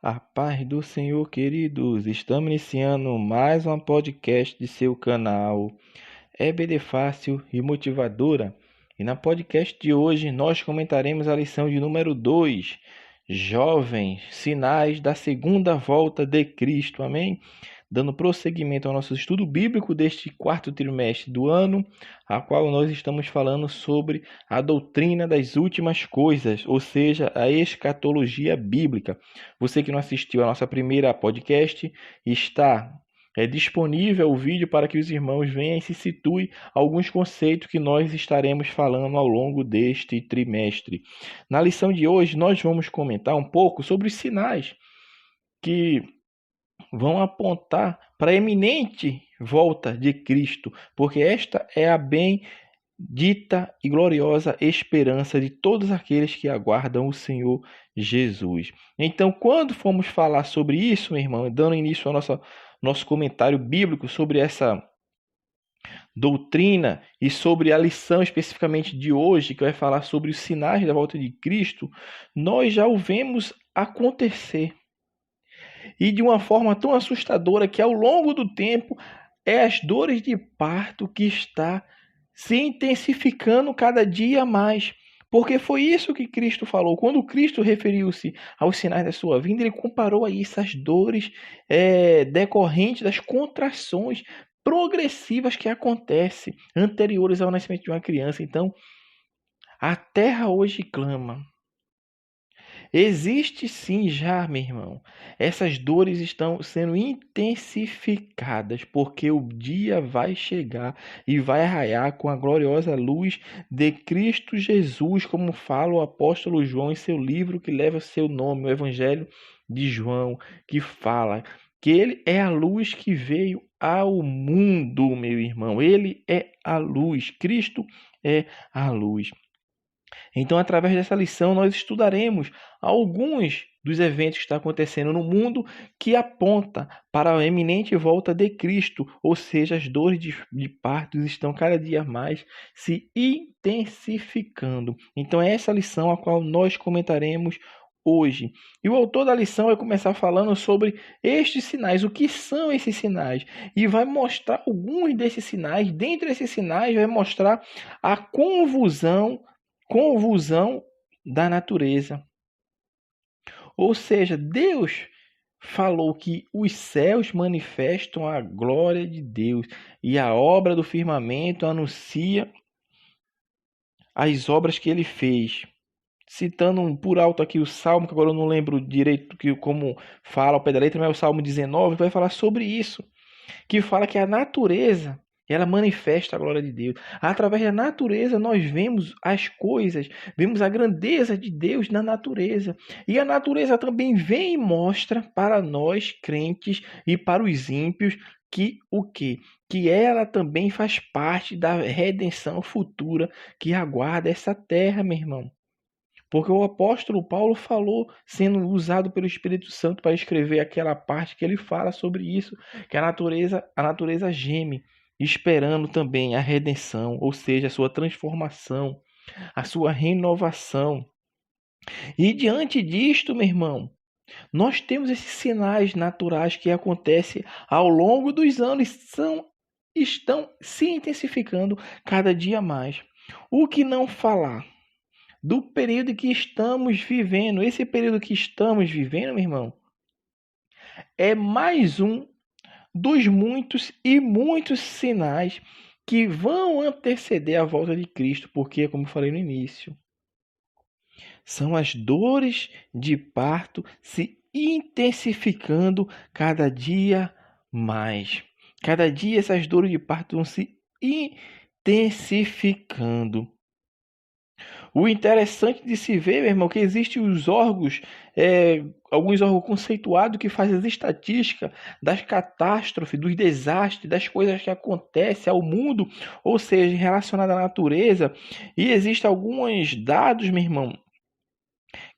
A paz do Senhor, queridos. Estamos iniciando mais um podcast de seu canal EBD Fácil e Motivadora. E na podcast de hoje nós comentaremos a lição de número 2, Jovens, sinais da segunda volta de Cristo. Amém? Dando prosseguimento ao nosso estudo bíblico deste quarto trimestre do ano, a qual nós estamos falando sobre a doutrina das últimas coisas, ou seja, a escatologia bíblica. Você que não assistiu a nossa primeira podcast, está disponível o vídeo para que os irmãos venham e se situem alguns conceitos que nós estaremos falando ao longo deste trimestre. Na lição de hoje, nós vamos comentar um pouco sobre os sinais que vão apontar para a eminente volta de Cristo, porque esta é a bendita e gloriosa esperança de todos aqueles que aguardam o Senhor Jesus. Então, quando formos falar sobre isso, meu irmão, dando início ao nosso comentário bíblico sobre essa doutrina e sobre a lição especificamente de hoje, que vai falar sobre os sinais da volta de Cristo, nós já o vemos acontecer. E de uma forma tão assustadora que ao longo do tempo é as dores de parto que está se intensificando cada dia mais. Porque foi isso que Cristo falou. Quando Cristo referiu-se aos sinais da sua vinda, ele comparou a isso as dores decorrentes das contrações progressivas que acontecem anteriores ao nascimento de uma criança. Então, a terra hoje clama. Existe sim já, meu irmão. Essas dores estão sendo intensificadas porque o dia vai chegar e vai raiar com a gloriosa luz de Cristo Jesus, como fala o apóstolo João em seu livro que leva seu nome, o Evangelho de João, que fala que ele é a luz que veio ao mundo, meu irmão. Ele é a luz. Cristo é a luz. Então, através dessa lição, nós estudaremos alguns dos eventos que estão acontecendo no mundo que aponta para a eminente volta de Cristo, ou seja, as dores de partos estão cada dia mais se intensificando. Então, é essa lição a qual nós comentaremos hoje. E o autor da lição vai começar falando sobre estes sinais, o que são esses sinais, e vai mostrar alguns desses sinais. Dentre esses sinais, vai mostrar a convulsão da natureza. Ou seja, Deus falou que os céus manifestam a glória de Deus e a obra do firmamento anuncia as obras que ele fez. Citando por alto aqui o Salmo, que agora eu não lembro direito como fala ao pé da letra, mas é o Salmo 19, que vai falar sobre isso, que fala que a natureza ela manifesta a glória de Deus. Através da natureza nós vemos as coisas, vemos a grandeza de Deus na natureza. E a natureza também vem e mostra para nós crentes e para os ímpios que o quê? Que ela também faz parte da redenção futura que aguarda essa terra, meu irmão. Porque o apóstolo Paulo falou, sendo usado pelo Espírito Santo para escrever aquela parte que ele fala sobre isso, que a natureza geme, esperando também a redenção, ou seja, a sua transformação, a sua renovação. E diante disto, meu irmão, nós temos esses sinais naturais que acontecem ao longo dos anos e estão se intensificando cada dia mais. O que não falar do período que estamos vivendo? Esse período que estamos vivendo, meu irmão, é mais um dos muitos e muitos sinais que vão anteceder a volta de Cristo, porque, como eu falei no início, são as dores de parto se intensificando cada dia mais. Cada dia essas dores de parto vão se intensificando. O interessante de se ver, meu irmão, que existem os órgãos, alguns órgãos conceituados que fazem as estatísticas das catástrofes, dos desastres, das coisas que acontecem ao mundo, ou seja, relacionadas à natureza. E existem alguns dados, meu irmão,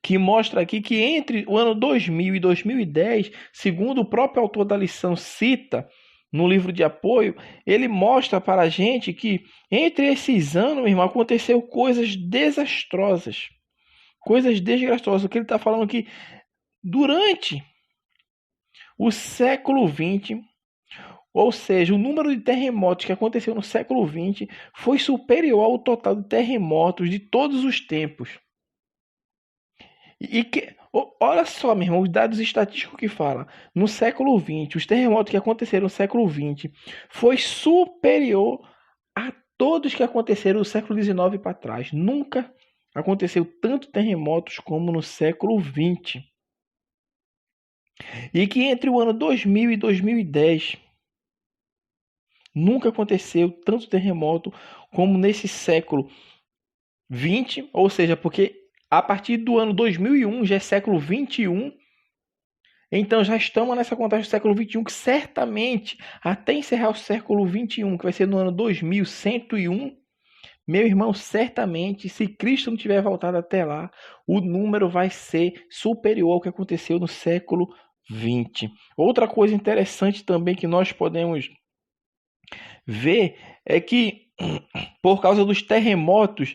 que mostra aqui que entre o ano 2000 e 2010, segundo o próprio autor da lição cita, no livro de apoio, ele mostra para a gente que entre esses anos, meu irmão, aconteceu coisas desastrosas, coisas desgraçosas. O que ele está falando que durante o século XX, ou seja, o número de terremotos que aconteceu no século XX foi superior ao total de terremotos de todos os tempos. Olha só, meu irmão, os dados estatísticos que falam. No século XX, os terremotos que aconteceram no século XX foi superior a todos que aconteceram no século XIX para trás. Nunca aconteceu tanto terremotos como no século XX. E que entre o ano 2000 e 2010 nunca aconteceu tanto terremoto como nesse século XX, ou seja, porque a partir do ano 2001 já é século XXI, então já estamos nessa contagem do século XXI, que certamente, até encerrar o século XXI, que vai ser no ano 2101, meu irmão, certamente, se Cristo não tiver voltado até lá, o número vai ser superior ao que aconteceu no século XX. Outra coisa interessante também que nós podemos ver é que, por causa dos terremotos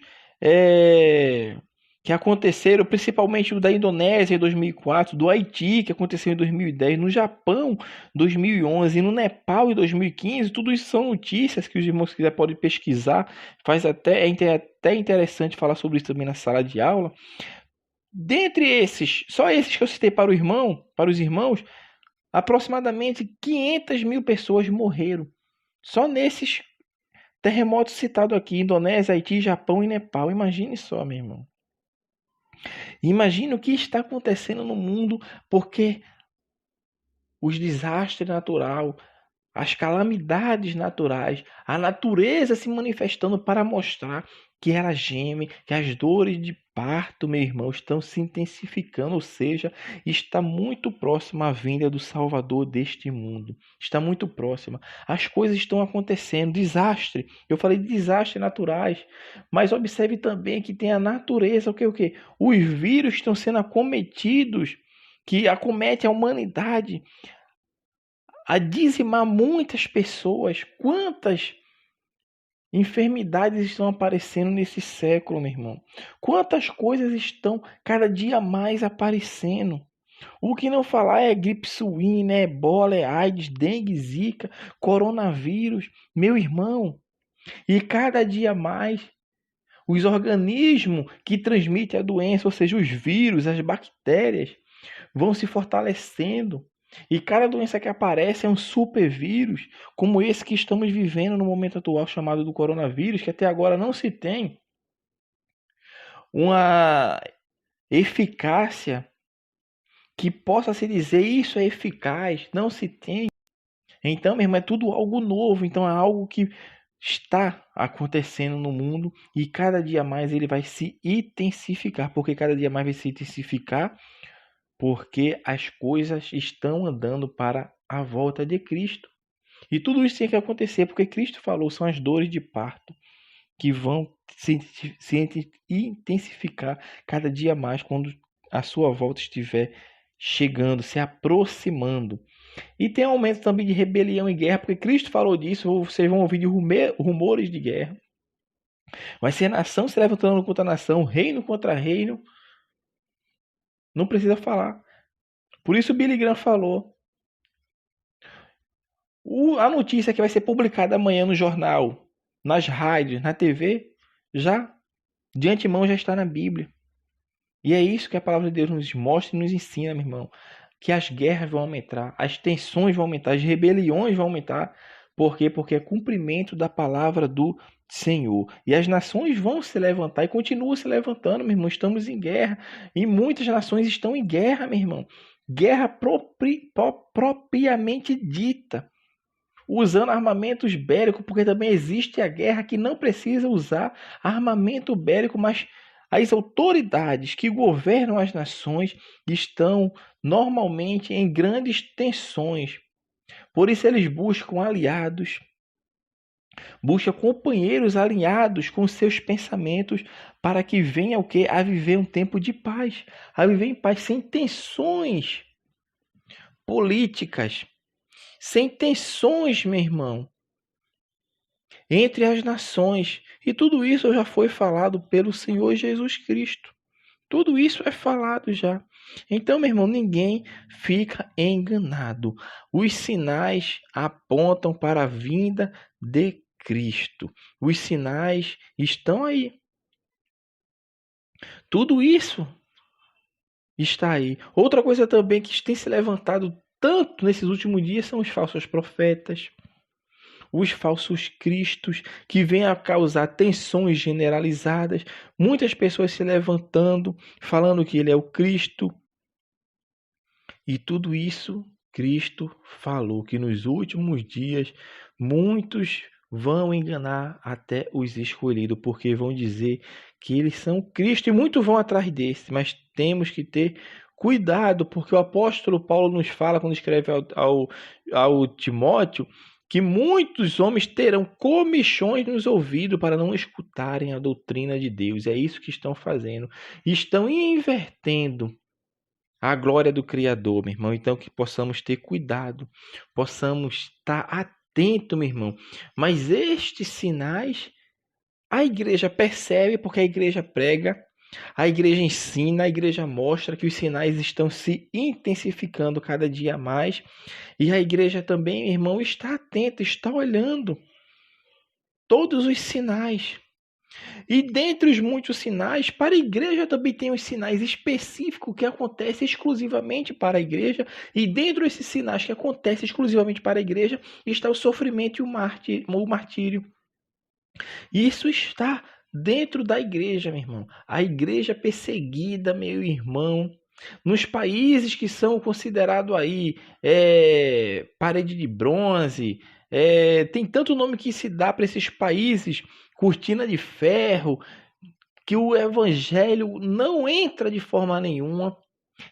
que aconteceram, principalmente o da Indonésia em 2004, do Haiti, que aconteceu em 2010, no Japão, 2011, no Nepal, em 2015, tudo isso são notícias que os irmãos quiserem podem pesquisar, é até interessante falar sobre isso também na sala de aula. Dentre esses, só esses que eu citei para os irmãos, aproximadamente 500 mil pessoas morreram. Só nesses terremotos citados aqui, Indonésia, Haiti, Japão e Nepal. Imagine só, meu irmão. Imagine o que está acontecendo no mundo, porque os desastres naturais, as calamidades naturais, a natureza se manifestando para mostrar que ela geme, que as dores de parto, meu irmão, estão se intensificando, ou seja, está muito próxima a vinda do Salvador deste mundo. Está muito próxima. As coisas estão acontecendo, desastre. Eu falei de desastres naturais, mas observe também que tem a natureza, o que? Os vírus estão sendo acometidos, que acomete a humanidade a dizimar muitas pessoas. Quantas enfermidades estão aparecendo nesse século, meu irmão? Quantas coisas estão cada dia mais aparecendo? O que não falar é gripe suína, é ebola, é AIDS, dengue, zika, coronavírus, meu irmão. E cada dia mais os organismos que transmitem a doença, ou seja, os vírus, as bactérias, vão se fortalecendo. E cada doença que aparece é um supervírus, como esse que estamos vivendo no momento atual, chamado do coronavírus, que até agora não se tem uma eficácia que possa se dizer isso é eficaz, não se tem. Então, meu irmão, é tudo algo novo, então é algo que está acontecendo no mundo e cada dia mais ele vai se intensificar, porque cada dia mais vai se intensificar porque as coisas estão andando para a volta de Cristo. E tudo isso tem que acontecer, porque Cristo falou, são as dores de parto que vão se intensificar cada dia mais quando a sua volta estiver chegando, se aproximando. E tem aumento também de rebelião e guerra, porque Cristo falou disso, vocês vão ouvir de rumores de guerra. Vai ser nação se levantando contra nação, reino contra reino. Não precisa falar. Por isso o Billy Graham falou. A notícia que vai ser publicada amanhã no jornal, nas rádios, na TV, já de antemão já está na Bíblia. E é isso que a palavra de Deus nos mostra e nos ensina, meu irmão. Que as guerras vão aumentar, as tensões vão aumentar, as rebeliões vão aumentar. Por quê? Porque é cumprimento da palavra do Senhor. E as nações vão se levantar e continuam se levantando, meu irmão. Estamos em guerra. E muitas nações estão em guerra, meu irmão. Guerra propriamente dita. Usando armamentos bélicos, porque também existe a guerra que não precisa usar armamento bélico, mas as autoridades que governam as nações estão normalmente em grandes tensões. Por isso eles buscam aliados, buscam companheiros alinhados com seus pensamentos para que venha o quê? A viver um tempo de paz, a viver em paz sem tensões políticas, sem tensões, meu irmão, entre as nações. E tudo isso já foi falado pelo Senhor Jesus Cristo. Tudo isso é falado já. Então, meu irmão, ninguém fica enganado. Os sinais apontam para a vinda de Cristo. Os sinais estão aí. Tudo isso está aí. Outra coisa também que tem se levantado tanto nesses últimos dias são os falsos profetas, os falsos cristos, que vêm a causar tensões generalizadas, muitas pessoas se levantando, falando que ele é o Cristo. E tudo isso Cristo falou, que nos últimos dias muitos vão enganar até os escolhidos, porque vão dizer que eles são Cristo e muitos vão atrás desse, mas temos que ter cuidado, porque o apóstolo Paulo nos fala, quando escreve ao Timóteo, que muitos homens terão comichões nos ouvidos para não escutarem a doutrina de Deus. É isso que estão fazendo. Estão invertendo a glória do Criador, meu irmão. Então, que possamos ter cuidado, possamos estar atento, meu irmão. Mas estes sinais, a igreja percebe, porque a igreja prega, a igreja ensina, a igreja mostra que os sinais estão se intensificando cada dia mais. E a igreja também, meu irmão, está atenta, está olhando todos os sinais. E dentre os muitos sinais, para a igreja também tem os sinais específicos que acontecem exclusivamente para a igreja. E dentro desses sinais que acontecem exclusivamente para a igreja, está o sofrimento e o martírio. Isso está dentro da igreja, meu irmão. A igreja perseguida, meu irmão, nos países que são considerados aí parede de bronze, tem tanto nome que se dá para esses países, cortina de ferro, que o evangelho não entra de forma nenhuma.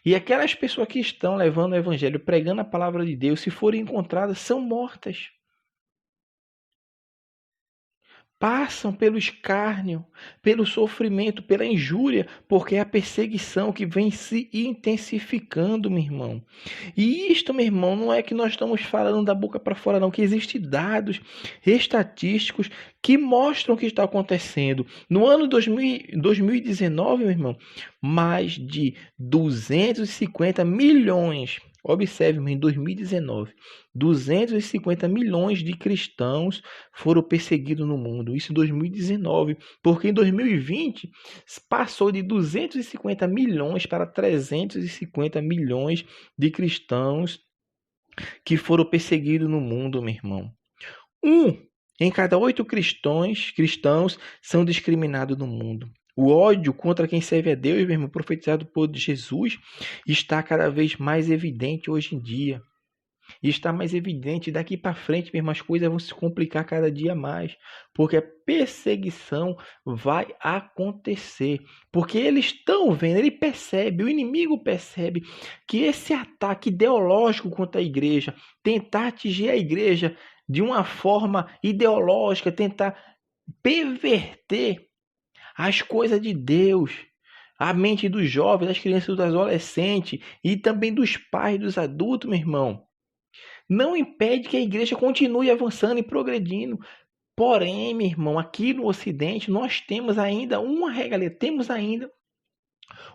E aquelas pessoas que estão levando o evangelho, pregando a palavra de Deus, se forem encontradas, são mortas. Passam pelo escárnio, pelo sofrimento, pela injúria, porque é a perseguição que vem se intensificando, meu irmão. E isto, meu irmão, não é que nós estamos falando da boca para fora, não, que existem dados estatísticos que mostram o que está acontecendo. No ano 2019, meu irmão, mais de 250 milhões. Observe, em 2019, 250 milhões de cristãos foram perseguidos no mundo. Isso em 2019, porque em 2020 passou de 250 milhões para 350 milhões de cristãos que foram perseguidos no mundo, meu irmão. Em cada 8 cristãos são discriminados no mundo. O ódio contra quem serve a Deus, meu irmão, profetizado por Jesus, está cada vez mais evidente hoje em dia. E está mais evidente daqui para frente, mesmo as coisas vão se complicar cada dia mais, porque a perseguição vai acontecer, porque eles estão vendo, ele percebe, o inimigo percebe que esse ataque ideológico contra a igreja, tentar atingir a igreja de uma forma ideológica, tentar perverter as coisas de Deus, a mente dos jovens, das crianças, dos adolescentes e também dos pais, dos adultos, meu irmão, não impede que a igreja continue avançando e progredindo. Porém, meu irmão, aqui no Ocidente nós temos ainda uma regalia, temos ainda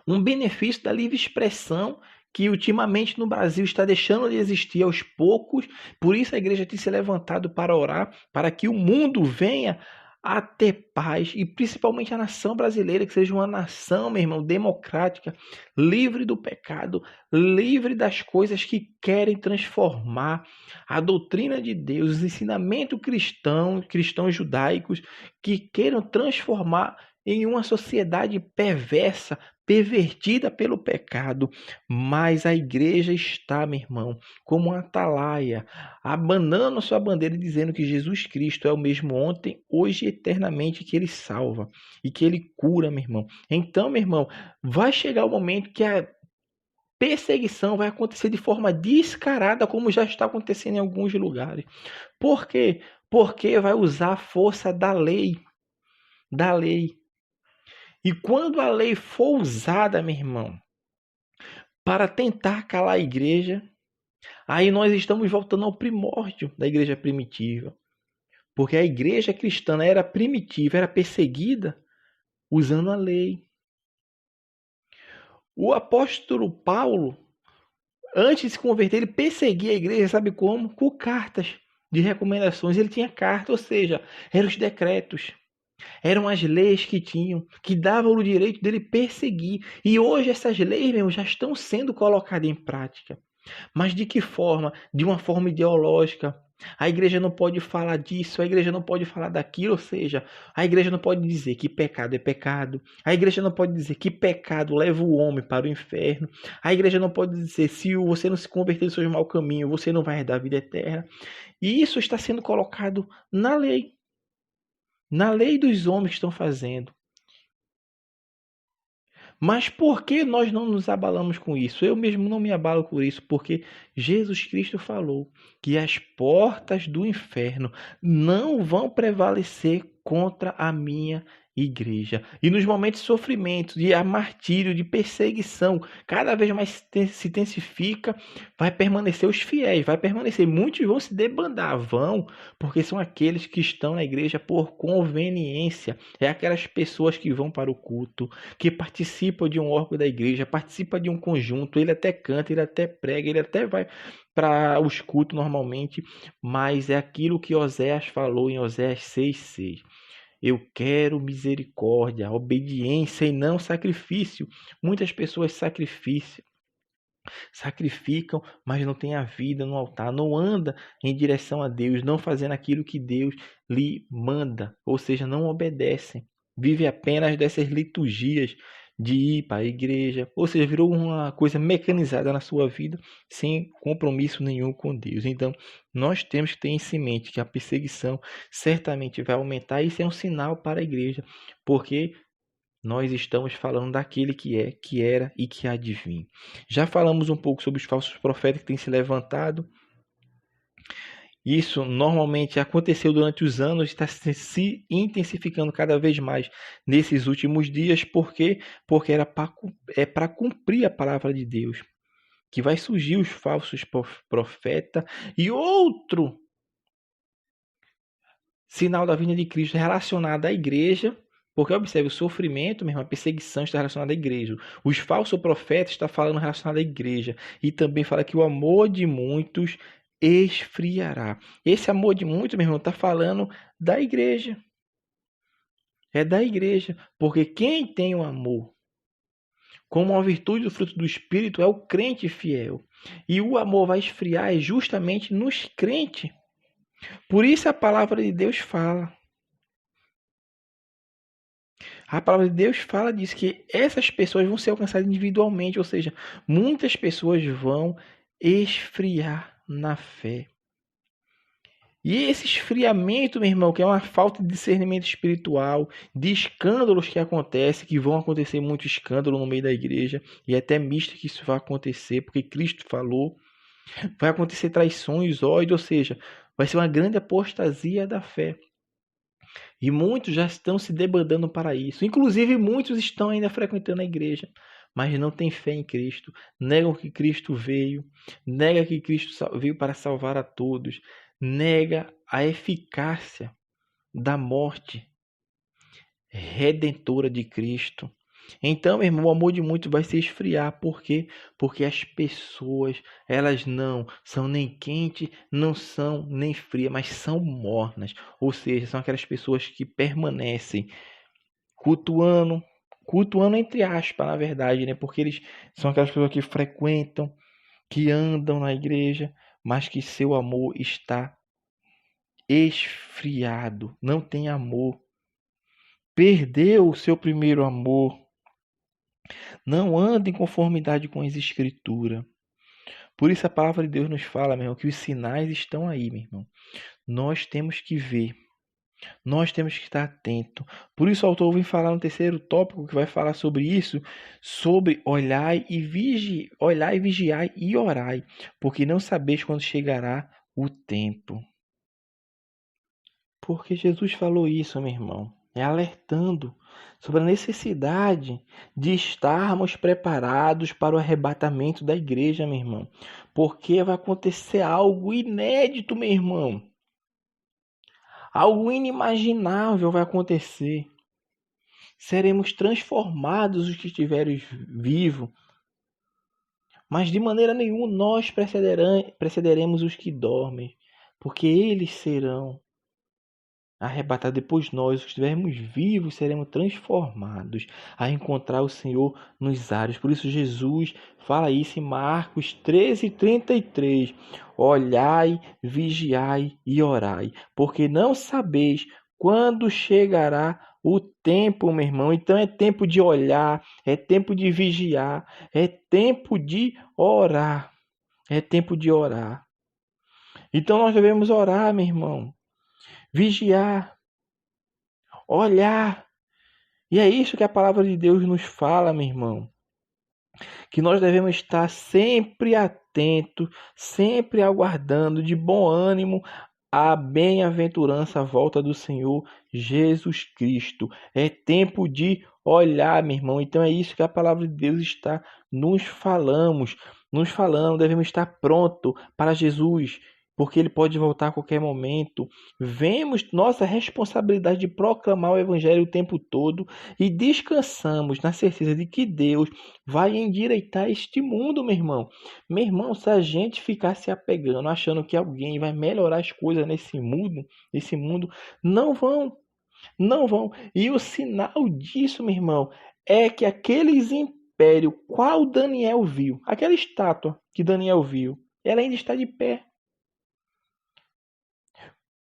um benefício da livre expressão que ultimamente no Brasil está deixando de existir aos poucos. Por isso a igreja tem se levantado para orar, para que o mundo venha a ter paz, e principalmente a nação brasileira, que seja uma nação, meu irmão, democrática, livre do pecado, livre das coisas que querem transformar a doutrina de Deus, os ensinamentos cristãos judaicos, que queiram transformar em uma sociedade perversa, pervertida pelo pecado. Mas a igreja está, meu irmão, como uma atalaia, abanando a sua bandeira e dizendo que Jesus Cristo é o mesmo ontem, hoje e eternamente, que ele salva e que ele cura, meu irmão. Então, meu irmão, vai chegar o momento que a perseguição vai acontecer de forma descarada, como já está acontecendo em alguns lugares. Por quê? Porque vai usar a força da lei. Da lei. E quando a lei for usada, meu irmão, para tentar calar a igreja, aí nós estamos voltando ao primórdio da igreja primitiva. Porque a igreja cristã era primitiva, era perseguida usando a lei. O apóstolo Paulo, antes de se converter, ele perseguia a igreja, sabe como? Com cartas de recomendações. Ele tinha carta, ou seja, eram os decretos. Eram as leis que tinham, que davam o direito dele perseguir. E hoje essas leis, mesmo, já estão sendo colocadas em prática. Mas de que forma? De uma forma ideológica. A igreja não pode falar disso, a igreja não pode falar daquilo, ou seja, a igreja não pode dizer que pecado é pecado, a igreja não pode dizer que pecado leva o homem para o inferno, a igreja não pode dizer se você não se converter dos seus maus caminhos, você não vai herdar a vida eterna. E isso está sendo colocado na lei dos homens que estão fazendo. Mas por que nós não nos abalamos com isso? Eu mesmo não me abalo por isso, porque Jesus Cristo falou que as portas do inferno não vão prevalecer contra a minha igreja. E nos momentos de sofrimento, de martírio, de perseguição, cada vez mais se intensifica, vai permanecer os fiéis, vai permanecer. Muitos vão se debandar, porque são aqueles que estão na igreja por conveniência. É aquelas pessoas que vão para o culto, que participa de um órgão da igreja, participa de um conjunto, ele até canta, ele até prega, ele até vai para os cultos normalmente, mas é aquilo que Oséias falou em Oséias 6:6. Eu quero misericórdia, obediência e não sacrifício. Muitas pessoas sacrificam, mas não têm a vida no altar, não anda em direção a Deus, não fazendo aquilo que Deus lhe manda, ou seja, não obedecem. Vive apenas dessas liturgias de ir para a igreja, ou seja, virou uma coisa mecanizada na sua vida, sem compromisso nenhum com Deus. Então, nós temos que ter em mente que a perseguição certamente vai aumentar, e isso é um sinal para a igreja, porque nós estamos falando daquele que é, que era e que há de vir. Já falamos um pouco sobre os falsos profetas que têm se levantado. Isso normalmente aconteceu durante os anos, está se intensificando cada vez mais nesses últimos dias. Por quê? Porque é para cumprir a palavra de Deus que vai surgir os falsos profetas. E outro sinal da vinda de Cristo relacionado à igreja, porque observe, o sofrimento, mesmo, a perseguição está relacionada à igreja. Os falsos profetas estão falando relacionado à igreja. E também fala que o amor de muitos esfriará. Esse amor de muitos, meu irmão, está falando da igreja. É da igreja. Porque quem tem o amor como uma virtude do fruto do Espírito é o crente fiel. E o amor vai esfriar justamente nos crentes. Por isso a palavra de Deus fala. A palavra de Deus fala disso, que essas pessoas vão ser alcançadas individualmente, ou seja, muitas pessoas vão esfriar na fé. E esse esfriamento, meu irmão, que é uma falta de discernimento espiritual, de escândalos que acontecem, que vão acontecer muito escândalo no meio da igreja, e é até misto que isso vai acontecer, porque Cristo falou, vai acontecer traições, ódio, ou seja, vai ser uma grande apostasia da fé. E muitos já estão se debandando para isso. Inclusive, muitos estão ainda frequentando a igreja, mas não têm fé em Cristo. Negam que Cristo veio. Nega que Cristo veio para salvar a todos. Nega a eficácia da morte redentora de Cristo. Então, meu irmão, o amor de muitos vai se esfriar. Por quê? Porque as pessoas, elas não são nem quentes, não são nem frias, mas são mornas. Ou seja, são aquelas pessoas que permanecem cultuando entre aspas, na verdade, né? Porque eles são aquelas pessoas que frequentam, que andam na igreja, mas que seu amor está esfriado, não tem amor. Perdeu o seu primeiro amor. Não anda em conformidade com as escrituras. Por isso a palavra de Deus nos fala, meu irmão, que os sinais estão aí, meu irmão. Nós temos que ver. Nós temos que estar atento. Por isso o autor vem falar no terceiro tópico que vai falar sobre isso, sobre olhai e vigiai e orai, porque não sabeis quando chegará o tempo. Porque Jesus falou isso, meu irmão, alertando sobre a necessidade de estarmos preparados para o arrebatamento da igreja, meu irmão. Porque vai acontecer algo inédito, meu irmão. Algo inimaginável vai acontecer. Seremos transformados os que estiverem vivos. Mas de maneira nenhuma nós precederemos os que dormem, porque eles serão arrebatados. Depois nós, os que estivermos vivos, seremos transformados a encontrar o Senhor nos ares. Por isso Jesus fala isso em Marcos 13:33. Olhai, vigiai e orai, porque não sabeis quando chegará o tempo, meu irmão. Então é tempo de olhar, é tempo de vigiar, é tempo de orar. É tempo de orar. Então nós devemos orar, meu irmão. Vigiar, olhar. E é isso que a palavra de Deus nos fala, meu irmão. Que nós devemos estar sempre atentos, sempre aguardando de bom ânimo a bem-aventurança, a volta do Senhor Jesus Cristo. É tempo de olhar, meu irmão. Então é isso que a palavra de Deus está nos falando. Devemos estar pronto para Jesus, porque ele pode voltar a qualquer momento. Vemos nossa responsabilidade de proclamar o evangelho o tempo todo e descansamos na certeza de que Deus vai endireitar este mundo, meu irmão. Meu irmão, se a gente ficar se apegando, achando que alguém vai melhorar as coisas nesse mundo, não vão, não vão. E o sinal disso, meu irmão, é que aqueles impérios, qual Daniel viu, aquela estátua que Daniel viu, ela ainda está de pé.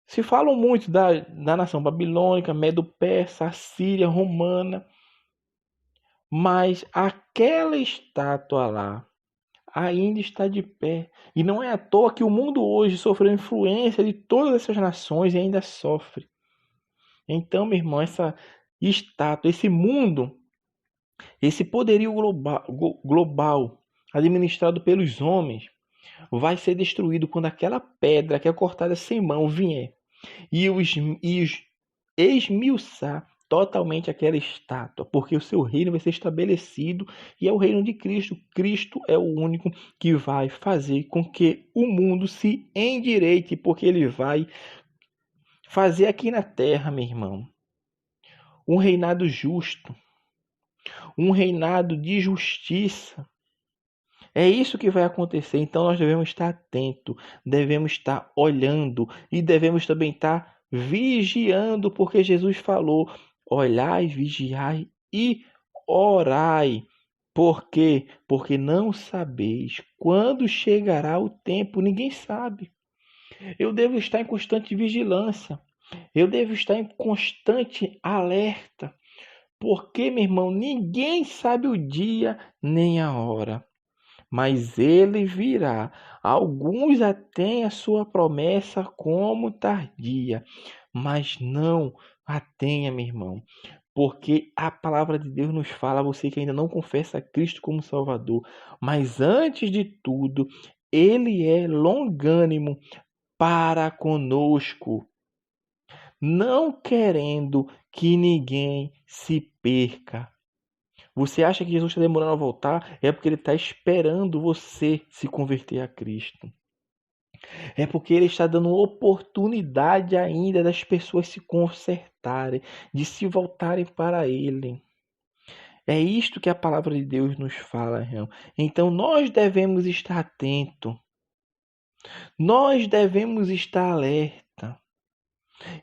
Se falam muito da nação babilônica, Medo-Persa, Assíria, Romana, mas aquela estátua lá ainda está de pé. E não é à toa que o mundo hoje sofreu influência de todas essas nações e ainda sofre. Então, meu irmão, essa estátua, esse mundo, esse poderio global administrado pelos homens, vai ser destruído quando aquela pedra que é cortada sem mão vier e os esmiuçar totalmente aquela estátua, porque o seu reino vai ser estabelecido e é o reino de Cristo. Cristo é o único que vai fazer com que o mundo se endireite, porque ele vai fazer aqui na terra, meu irmão, um reinado justo, um reinado de justiça. É isso que vai acontecer. Então nós devemos estar atentos, devemos estar olhando e devemos também estar vigiando, porque Jesus falou: olhai, vigiai e orai. Por quê? Porque não sabeis quando chegará o tempo, ninguém sabe. Eu devo estar em constante vigilância, eu devo estar em constante alerta, porque, meu irmão, ninguém sabe o dia nem a hora, mas ele virá. Alguns já têm a sua promessa como tardia, mas não a tenha, meu irmão. Porque a palavra de Deus nos fala, você que ainda não confessa Cristo como Salvador, mas antes de tudo, ele é longânimo para conosco, não querendo que ninguém se perca. Você acha que Jesus está demorando a voltar? É porque ele está esperando você se converter a Cristo. É porque ele está dando oportunidade ainda das pessoas se consertarem, de se voltarem para ele. É isto que a palavra de Deus nos fala, irmão. Então nós devemos estar atentos. Nós devemos estar alerta.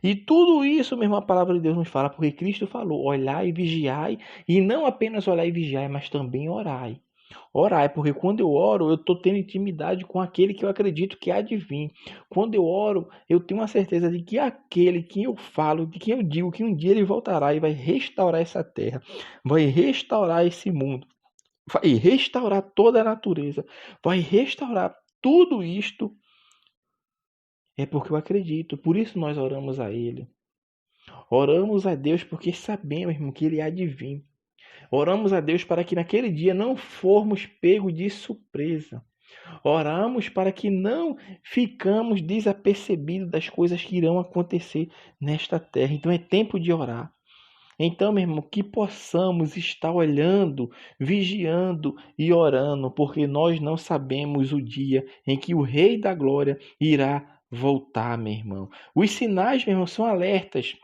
E tudo isso mesmo a palavra de Deus nos fala, porque Cristo falou: olhai e vigiai, e não apenas olhai e vigiai, mas também orai. Orai, porque quando eu oro, eu estou tendo intimidade com aquele que eu acredito que há de vir. Quando eu oro, eu tenho a certeza de que aquele que eu falo, de quem eu digo que um dia ele voltará e vai restaurar essa terra, vai restaurar esse mundo, vai restaurar toda a natureza, vai restaurar tudo isto. É porque eu acredito, por isso nós oramos a Ele. Oramos a Deus porque sabemos, irmão, que Ele há de vir. Oramos a Deus para que naquele dia não formos pegos de surpresa. Oramos para que não ficamos desapercebidos das coisas que irão acontecer nesta terra. Então é tempo de orar. Então, meu irmão, que possamos estar olhando, vigiando e orando, porque nós não sabemos o dia em que o Rei da Glória irá voltar, meu irmão. Os sinais, meu irmão, são alertas.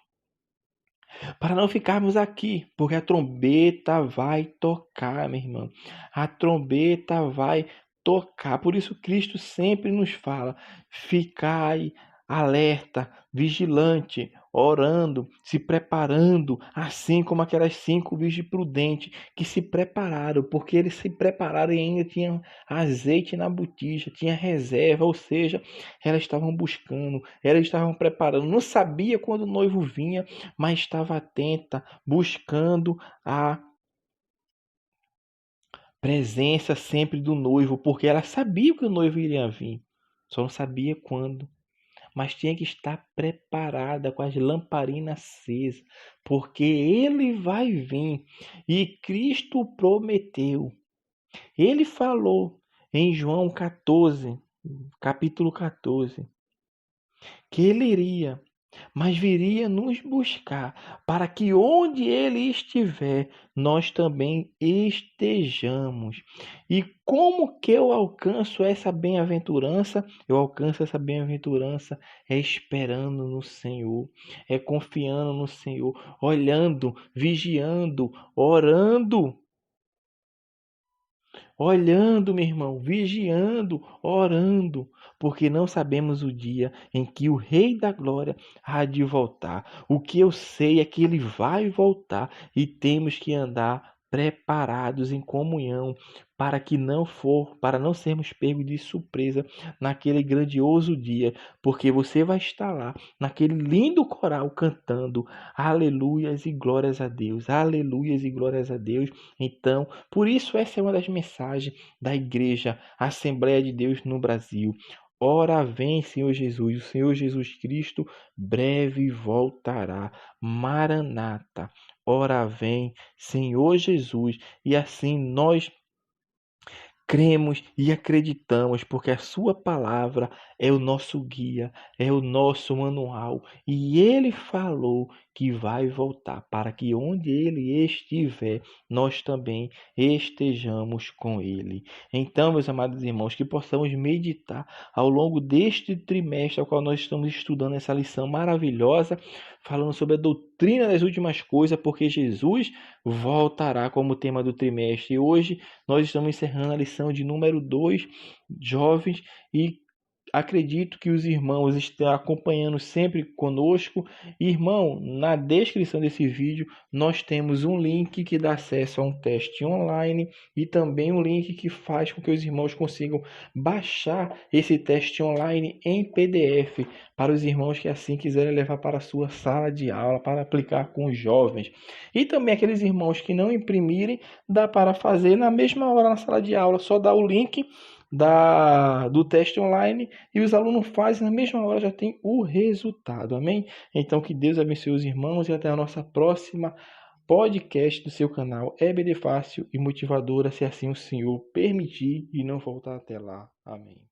para não ficarmos aqui, porque a trombeta vai tocar, meu irmão. A trombeta vai tocar. Por isso Cristo sempre nos fala: ficai alerta, vigilante, orando, se preparando, assim como aquelas 5 virgens prudentes que se prepararam, porque eles se prepararam e ainda tinham azeite na botija, tinha reserva, ou seja, elas estavam buscando, elas estavam preparando. Não sabia quando o noivo vinha, mas estava atenta, buscando a presença sempre do noivo, porque ela sabia que o noivo iria vir, só não sabia quando. Mas tinha que estar preparada com as lamparinas acesas, porque ele vai vir. E Cristo prometeu. Ele falou em João 14, capítulo 14, que ele iria, mas viria nos buscar, para que onde ele estiver, nós também estejamos. E como que eu alcanço essa bem-aventurança? Eu alcanço essa bem-aventurança é esperando no Senhor, é confiando no Senhor, olhando, vigiando, orando. Olhando, meu irmão, vigiando, orando, porque não sabemos o dia em que o Rei da Glória há de voltar. O que eu sei é que ele vai voltar e temos que andar preparados em comunhão para não sermos pegos de surpresa naquele grandioso dia, porque você vai estar lá naquele lindo coral cantando aleluias e glórias a Deus, aleluias e glórias a Deus. Então, por isso, essa é uma das mensagens da Igreja Assembleia de Deus no Brasil. Ora vem, Senhor Jesus, o Senhor Jesus Cristo breve voltará. Maranata, ora vem, Senhor Jesus, e assim nós cremos e acreditamos, porque a Sua palavra é o nosso guia, é o nosso manual. E Ele falou que vai voltar, para que onde Ele estiver, nós também estejamos com Ele. Então, meus amados irmãos, que possamos meditar ao longo deste trimestre, ao qual nós estamos estudando essa lição maravilhosa, falando sobre a doutrina das últimas coisas, porque Jesus voltará como tema do trimestre. E hoje nós estamos encerrando a lição de número 2, jovens, e acredito que os irmãos estão acompanhando sempre conosco. Irmão, na descrição desse vídeo nós temos um link que dá acesso a um teste online e também um link que faz com que os irmãos consigam baixar esse teste online em PDF para os irmãos que assim quiserem levar para a sua sala de aula para aplicar com os jovens. E também aqueles irmãos que não imprimirem, dá para fazer na mesma hora na sala de aula, só dá o link do teste online e os alunos fazem na mesma hora, já tem o resultado, amém? Então que Deus abençoe os irmãos e até a nossa próxima podcast do seu canal EBD Fácil e Motivadora, se assim o Senhor permitir e não voltar até lá, amém.